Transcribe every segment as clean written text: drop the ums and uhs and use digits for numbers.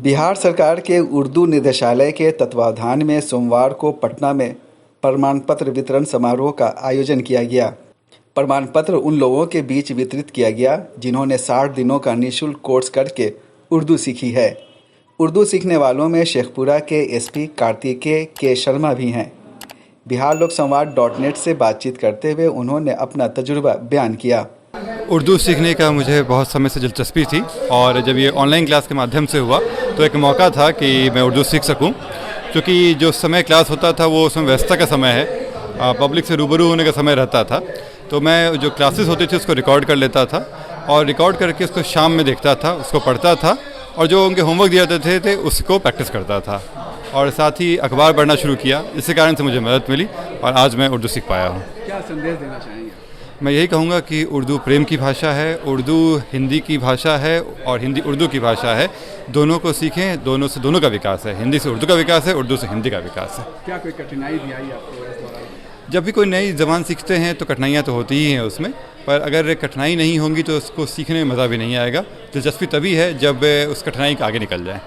बिहार सरकार के उर्दू निदेशालय के तत्वावधान में सोमवार को पटना में प्रमाण पत्र वितरण समारोह का आयोजन किया गया। प्रमाण पत्र उन लोगों के बीच वितरित किया गया जिन्होंने 60 दिनों का निःशुल्क कोर्स करके उर्दू सीखी है। उर्दू सीखने वालों में शेखपुरा के एसपी कार्तिकेय के शर्मा भी हैं। biharloksamvad.net से बातचीत करते हुए उन्होंने अपना तजुर्बा बयान किया। उर्दू सीखने का मुझे बहुत समय से दिलचस्पी थी और जब ये ऑनलाइन क्लास के माध्यम से हुआ तो एक मौका था कि मैं उर्दू सीख सकूं, क्योंकि जो समय क्लास होता था वो उसमें व्यस्तता का समय है, पब्लिक से रूबरू होने का समय रहता था। तो मैं जो क्लासेस होती थी उसको रिकॉर्ड कर लेता था और रिकॉर्ड करके उसको शाम में देखता था, उसको पढ़ता था और जो उनके होमवर्क दिए जाते थे उसको प्रैक्टिस करता था और साथ ही अखबार पढ़ना शुरू किया। इसी कारण से मुझे मदद मिली और आज मैं उर्दू सीख पाया हूँ। क्या संदेश देना चाहेंगे? मैं यही कहूँगा कि उर्दू प्रेम की भाषा है, उर्दू हिंदी की भाषा है और हिंदी उर्दू की भाषा है। दोनों को सीखें, दोनों से दोनों का विकास है। हिंदी से उर्दू का विकास है, उर्दू से हिंदी का विकास है। क्या कोई कठिनाई भी आई आपको इस दौरान? जब भी कोई नई ज़बान सीखते हैं तो कठिनाइयाँ तो होती ही हैं उसमें, पर अगर कठिनाई नहीं होंगी तो उसको सीखने में मज़ा भी नहीं आएगा। दिलचस्पी तभी है जब उस कठिनाई के आगे निकल जाए।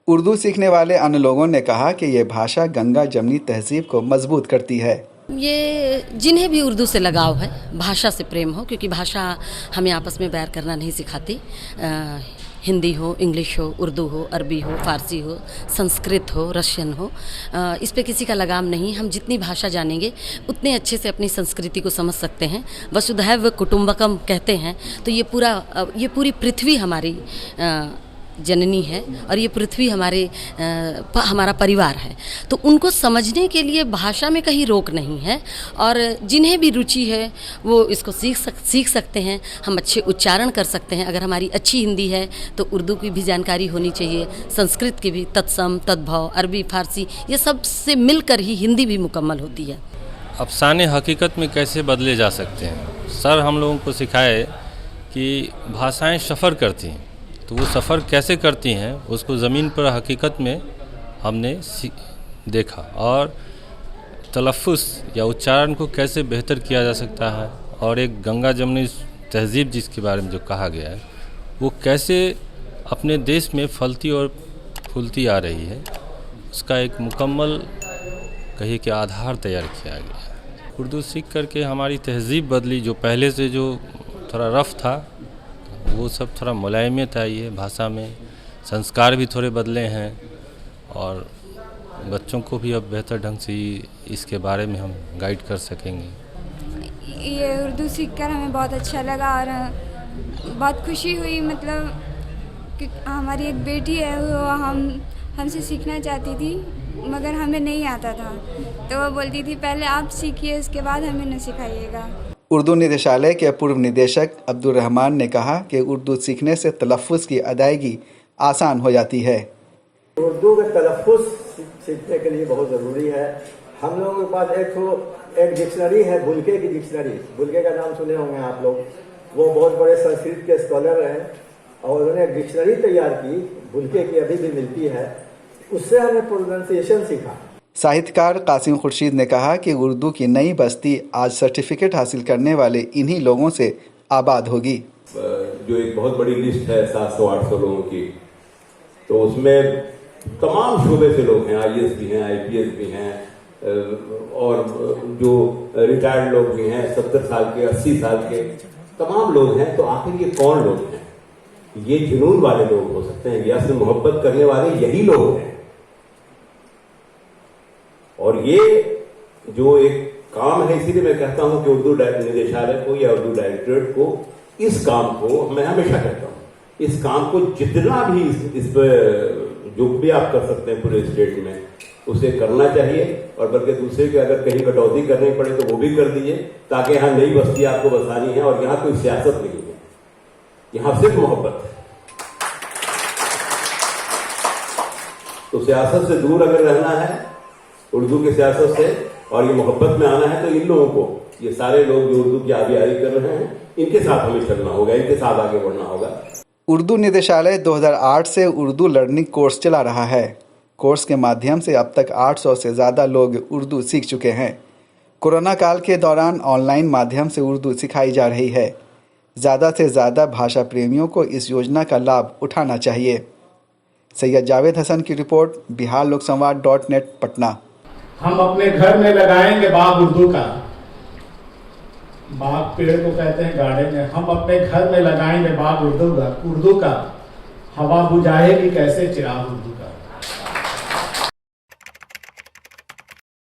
उर्दू सीखने वाले अन्य लोगों ने कहा कि ये भाषा गंगा जमनी तहजीब को मजबूत करती है। ये जिन्हें भी उर्दू से लगाव है, भाषा से प्रेम हो, क्योंकि भाषा हमें आपस में बैर करना नहीं सिखाती। हिंदी हो, इंग्लिश हो, उर्दू हो, अरबी हो, फ़ारसी हो, संस्कृत हो, रशियन हो, इस पे किसी का लगाम नहीं। हम जितनी भाषा जानेंगे उतने अच्छे से अपनी संस्कृति को समझ सकते हैं। वसुधैव कुटुंबकम कहते हैं, तो ये पूरी पृथ्वी हमारी जननी है और ये पृथ्वी हमारा परिवार है। तो उनको समझने के लिए भाषा में कहीं रोक नहीं है और जिन्हें भी रुचि है वो इसको सीख सकते हैं। हम अच्छे उच्चारण कर सकते हैं। अगर हमारी अच्छी हिंदी है तो उर्दू की भी जानकारी होनी चाहिए, संस्कृत की भी, तत्सम, तद्भव, अरबी, फारसी, ये सब से मिलकर ही हिंदी भी मुकम्मल होती है। अफसाने हकीकत में कैसे बदले जा सकते हैं? सर हम लोगों को सिखाए कि भाषाएं सफ़र करती हैं, तो वो सफ़र कैसे करती हैं उसको ज़मीन पर हकीकत में हमने देखा और तलफ़्फ़ुज़ या उच्चारण को कैसे बेहतर किया जा सकता है और एक गंगा जमनी तहज़ीब जिसके बारे में जो कहा गया है वो कैसे अपने देश में फलती और फूलती आ रही है, उसका एक मुकम्मल कहिए कि आधार तैयार किया गया है। उर्दू सीख करके हमारी तहज़ीब बदली, जो पहले से जो थोड़ा रफ़ था वो सब थोड़ा मुलायमियत आई है भाषा में, संस्कार भी थोड़े बदले हैं और बच्चों को भी अब बेहतर ढंग से इसके बारे में हम गाइड कर सकेंगे। ये उर्दू सीखकर हमें बहुत अच्छा लगा और बहुत खुशी हुई। मतलब कि हमारी एक बेटी है, वो हमसे सीखना चाहती थी मगर हमें नहीं आता था, तो वो बोलती थी पहले आप सीखिए उसके बाद हमें न सिखाइएगा। उर्दू निदेशालय के पूर्व निदेशक अब्दुल रहमान ने कहा कि उर्दू सीखने से तलफ़्फ़ुज़ की अदायगी आसान हो जाती है। उर्दू के तलफ़्फ़ुज़ सीखने के लिए बहुत ज़रूरी है। हम लोगों के पास एक डिक्शनरी है, बुल्के की डिक्शनरी। बुल्के का नाम सुने होंगे आप लोग। वो बहुत बड़े संस्कृत के स्कॉलर हैं और उन्होंने एक डिक्शनरी तैयार की, बुल्के की अभी भी मिलती है। उससे हमने प्रोनाउंसिएशन सीखा। साहित्यकार कासिम खुर्शीद ने कहा कि उर्दू की नई बस्ती आज सर्टिफिकेट हासिल करने वाले इन्हीं लोगों से आबाद होगी। जो एक बहुत बड़ी लिस्ट है 700-800 लोगों की, तो उसमें तमाम शोबे से लोग हैं, IAS भी हैं, IPS भी हैं और जो रिटायर्ड लोग भी हैं, 70 साल के, 80 साल के तमाम लोग हैं। तो आखिर ये कौन लोग हैं? ये जुनून वाले लोग हो सकते हैं, या से मोहब्बत करने वाले यही लोग हैं। और ये जो एक काम है, इसीलिए मैं कहता हूं कि उर्दू निदेशालय को या उर्दू डायरेक्टरेट को इस काम को, मैं हमेशा कहता हूं, इस काम को जितना भी इस पर जो भी आप कर सकते हैं पूरे स्टेट में, उसे करना चाहिए। और बल्कि दूसरे के अगर कहीं कटौती करनी पड़े तो वो भी कर दीजिए, ताकि यहाँ नई बस्ती आपको बसानी है और यहाँ कोई सियासत नहीं है, यहाँ सिर्फ मोहब्बत है। तो सियासत से दूर अगर रहना है, उर्दू की सियासत से, और ये मोहब्बत में आना है, तो इन लोगों को, ये सारे लोग जो उर्दू की आबियारी कर रहे हैं, इनके साथ हमें चलना होगा, इनके साथ आगे बढ़ना होगा। उर्दू निदेशालय 2008 से उर्दू लर्निंग कोर्स चला रहा है। कोर्स के माध्यम से अब तक 800 से ज़्यादा लोग उर्दू सीख चुके हैं। कोरोना काल के दौरान ऑनलाइन माध्यम से उर्दू सिखाई जा रही है। ज़्यादा से ज़्यादा भाषा प्रेमियों को इस योजना का लाभ उठाना चाहिए। सैयद जावेद हसन की रिपोर्ट, biharloksamvad.net, पटना। हम अपने घर में लगाएंगे बाग उर्दू का, बाग पेड़ को कहते हैं गार्डन में, हम अपने घर में लगाएंगे बाग उर्दू का, हवा बुझाएगी कैसे चिराग उर्दू का।